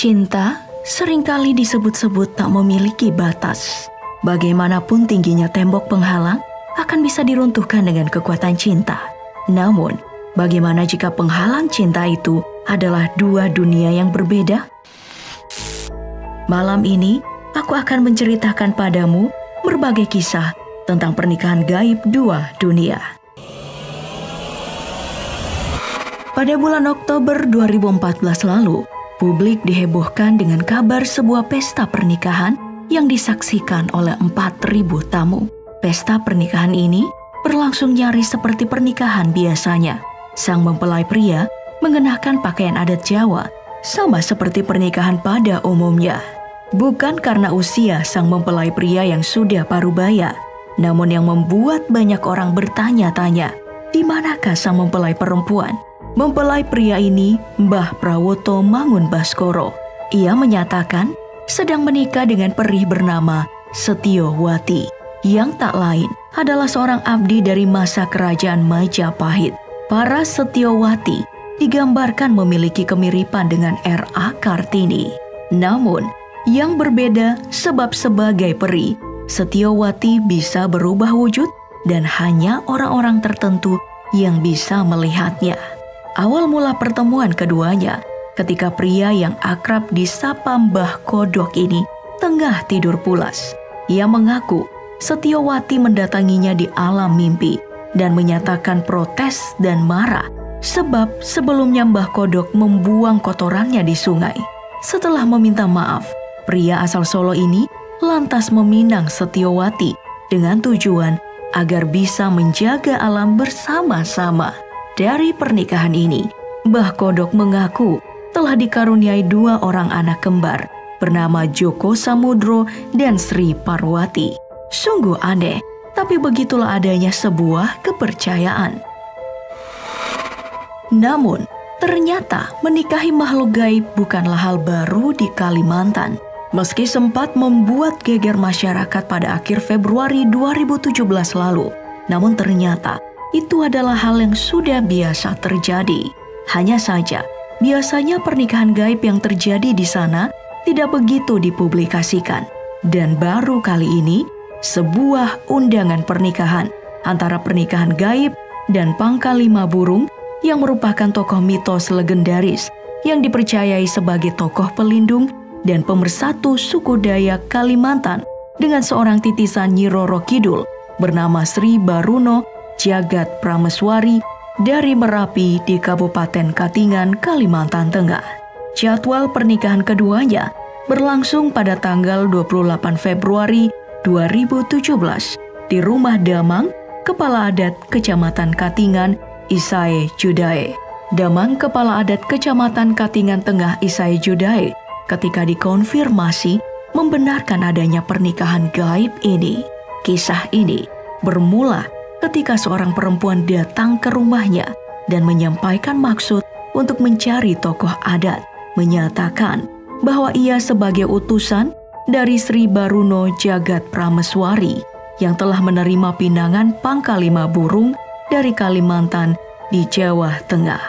Cinta seringkali disebut-sebut tak memiliki batas. Bagaimanapun tingginya tembok penghalang akan bisa diruntuhkan dengan kekuatan cinta. Namun, bagaimana jika penghalang cinta itu adalah dua dunia yang berbeda? Malam ini, aku akan menceritakan padamu berbagai kisah tentang pernikahan gaib dua dunia. Pada bulan Oktober 2014 lalu, publik dihebohkan dengan kabar sebuah pesta pernikahan yang disaksikan oleh 4.000 tamu. Pesta pernikahan ini berlangsung nyaris seperti pernikahan biasanya. Sang mempelai pria mengenakan pakaian adat Jawa, sama seperti pernikahan pada umumnya. Bukan karena usia sang mempelai pria yang sudah parubaya, namun yang membuat banyak orang bertanya-tanya, di manakah sang mempelai perempuan? Mempelai pria ini Mbah Prawoto Mangun Baskoro. Ia menyatakan sedang menikah dengan perih bernama Setyowati, yang tak lain adalah seorang abdi dari masa kerajaan Majapahit. Para Setyowati digambarkan memiliki kemiripan dengan R.A. Kartini. Namun, yang berbeda sebab sebagai peri, Setyowati bisa berubah wujud dan hanya orang-orang tertentu yang bisa melihatnya. Awal mula pertemuan keduanya ketika pria yang akrab disapa Mbah Kodok ini tengah tidur pulas. Ia mengaku Setyowati mendatanginya di alam mimpi dan menyatakan protes dan marah sebab sebelumnya Mbah Kodok membuang kotorannya di sungai. Setelah meminta maaf, pria asal Solo ini lantas meminang Setyowati dengan tujuan agar bisa menjaga alam bersama-sama. Dari pernikahan ini, Mbah Kodok mengaku telah dikaruniai 2 orang anak kembar bernama Joko Samudro dan Sri Parwati. Sungguh aneh, tapi begitulah adanya sebuah kepercayaan. Namun, ternyata menikahi makhluk gaib bukanlah hal baru di Kalimantan. Meski sempat membuat geger masyarakat pada akhir Februari 2017 lalu, namun ternyata itu adalah hal yang sudah biasa terjadi. Hanya saja, biasanya pernikahan gaib yang terjadi di sana tidak begitu dipublikasikan. Dan baru kali ini, sebuah undangan pernikahan antara pernikahan gaib dan Pangka Lima Burung yang merupakan tokoh mitos legendaris yang dipercayai sebagai tokoh pelindung dan pemersatu suku Dayak Kalimantan dengan seorang titisan Nyi Roro Kidul bernama Sri Baruno Jagat Prameswari dari Merapi di Kabupaten Katingan, Kalimantan Tengah. Jadwal pernikahan keduanya berlangsung pada tanggal 28 Februari 2017 di Rumah Damang, Kepala Adat Kecamatan Katingan, Isae Judae. Damang Kepala Adat Kecamatan Katingan Tengah Isae Judae ketika dikonfirmasi membenarkan adanya pernikahan gaib ini. Kisah ini bermula ketika seorang perempuan datang ke rumahnya dan menyampaikan maksud untuk mencari tokoh adat, menyatakan bahwa ia sebagai utusan dari Sri Baruno Jagat Prameswari yang telah menerima pinangan Pangka Lima Burung dari Kalimantan di Jawa Tengah.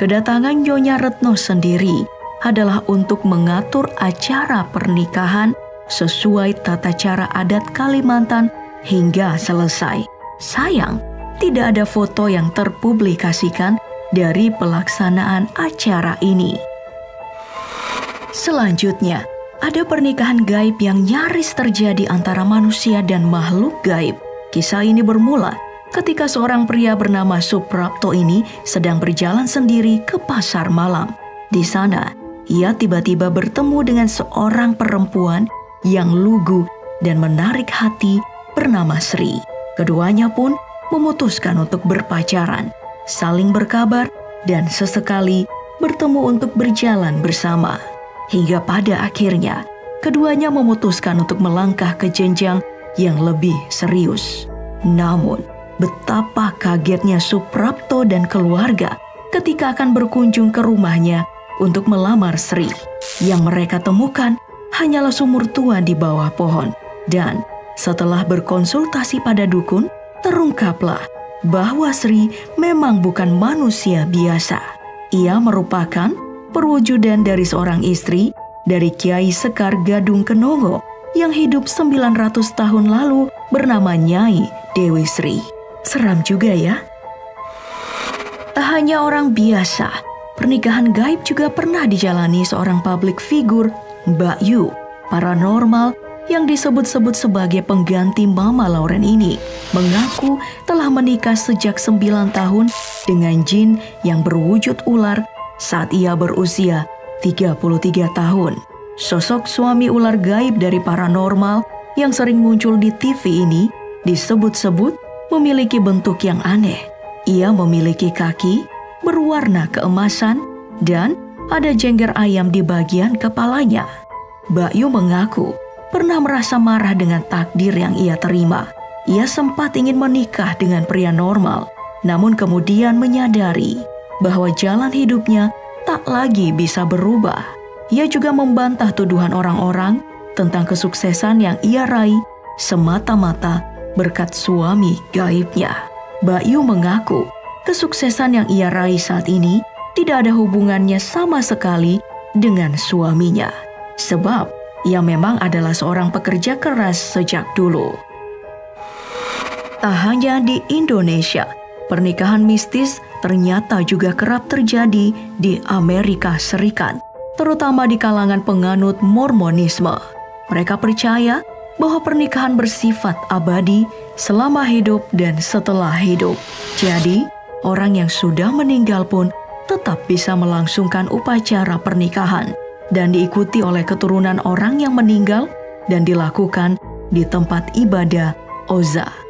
Kedatangan Nyonya Retno sendiri adalah untuk mengatur acara pernikahan sesuai tata cara adat Kalimantan hingga selesai. Sayang, tidak ada foto yang terpublikasikan dari pelaksanaan acara ini. Selanjutnya, ada pernikahan gaib yang nyaris terjadi antara manusia dan makhluk gaib. Kisah ini bermula ketika seorang pria bernama Suprapto ini sedang berjalan sendiri ke pasar malam. Di sana, ia tiba-tiba bertemu dengan seorang perempuan yang lugu dan menarik hati bernama Sri. Keduanya pun memutuskan untuk berpacaran, saling berkabar, dan sesekali bertemu untuk berjalan bersama. Hingga pada akhirnya, keduanya memutuskan untuk melangkah ke jenjang yang lebih serius. Namun, betapa kagetnya Suprapto dan keluarga ketika akan berkunjung ke rumahnya untuk melamar Sri. Yang mereka temukan hanyalah sumur tua di bawah pohon. Dan setelah berkonsultasi pada dukun, terungkaplah bahwa Sri memang bukan manusia biasa. Ia merupakan perwujudan dari seorang istri dari Kiai Sekar Gadung Kenongo yang hidup 900 tahun lalu bernama Nyai Dewi Sri. Seram juga ya. Tak hanya orang biasa, pernikahan gaib juga pernah dijalani seorang public figure, Mbak Yu, paranormal yang disebut-sebut sebagai pengganti Mama Lauren ini, mengaku telah menikah sejak 9 tahun dengan jin yang berwujud ular saat ia berusia 33 tahun. Sosok suami ular gaib dari paranormal yang sering muncul di TV ini disebut-sebut memiliki bentuk yang aneh. Ia memiliki kaki berwarna keemasan dan ada jengger ayam di bagian kepalanya. Mbak Yu mengaku pernah merasa marah dengan takdir yang ia terima. Ia sempat ingin menikah dengan pria normal, namun kemudian menyadari bahwa jalan hidupnya tak lagi bisa berubah. Ia juga membantah tuduhan orang-orang tentang kesuksesan yang ia raih semata-mata berkat suami gaibnya. Mbak Yu mengaku kesuksesan yang ia raih saat ini tidak ada hubungannya sama sekali dengan suaminya, sebab ia memang adalah seorang pekerja keras sejak dulu. Tak hanya di Indonesia, pernikahan mistis ternyata juga kerap terjadi di Amerika Serikat, terutama di kalangan penganut Mormonisme. Mereka percaya bahwa pernikahan bersifat abadi selama hidup dan setelah hidup. Jadi, orang yang sudah meninggal pun tetap bisa melangsungkan upacara pernikahan dan diikuti oleh keturunan orang yang meninggal dan dilakukan di tempat ibadah Oza.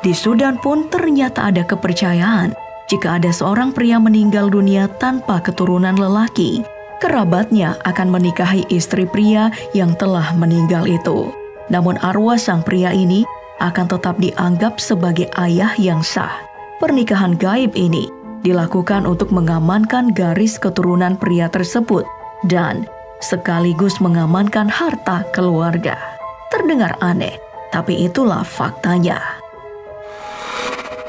Di Sudan pun ternyata ada kepercayaan jika ada seorang pria meninggal dunia tanpa keturunan lelaki, kerabatnya akan menikahi istri pria yang telah meninggal itu. Namun arwah sang pria ini akan tetap dianggap sebagai ayah yang sah. Pernikahan gaib ini dilakukan untuk mengamankan garis keturunan pria tersebut dan sekaligus mengamankan harta keluarga. Terdengar aneh, tapi itulah faktanya.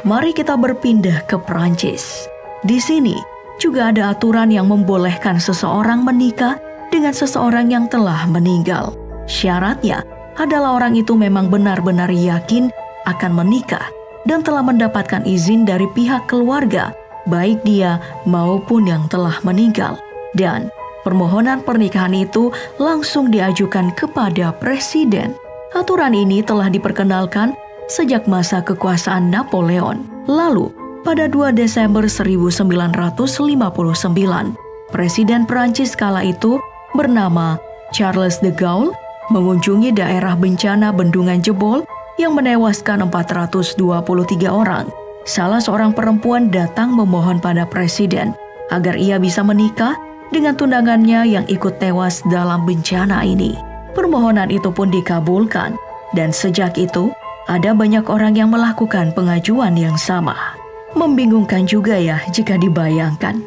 Mari kita berpindah ke Prancis. Di sini juga ada aturan yang membolehkan seseorang menikah dengan seseorang yang telah meninggal. Syaratnya adalah orang itu memang benar-benar yakin akan menikah dan telah mendapatkan izin dari pihak keluarga, baik dia maupun yang telah meninggal. Dan permohonan pernikahan itu langsung diajukan kepada presiden. Aturan ini telah diperkenalkan sejak masa kekuasaan Napoleon. Lalu, pada 2 Desember 1959, Presiden Prancis kala itu bernama Charles de Gaulle mengunjungi daerah bencana bendungan jebol yang menewaskan 423 orang. Salah seorang perempuan datang memohon pada presiden agar ia bisa menikah dengan tunangannya yang ikut tewas dalam bencana ini. Permohonan itu pun dikabulkan, dan sejak itu ada banyak orang yang melakukan pengajuan yang sama. Membingungkan juga ya jika dibayangkan.